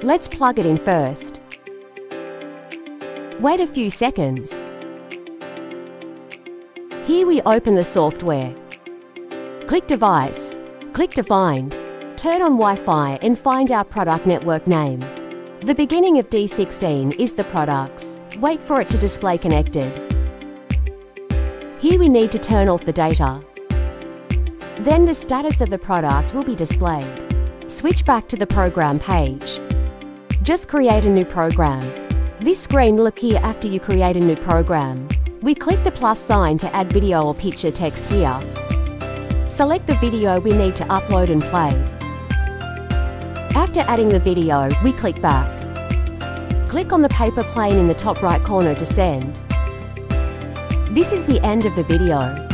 Let's plug it in first. Wait a few seconds. Here we open the software. Click Device, click Defined, turn on Wi-Fi and find our product network name. The beginning of D16 is the products. Wait for it to display connected. Here we need to turn off the data. Then the status of the product will be displayed. Switch back to the program page. Just create a new program. This screen will appear after you create a new program. We click the plus sign to add video or picture text here. Select the video we need to upload and play. After adding the video, we click back. Click on the paper plane in the top right corner to send. This is the end of the video.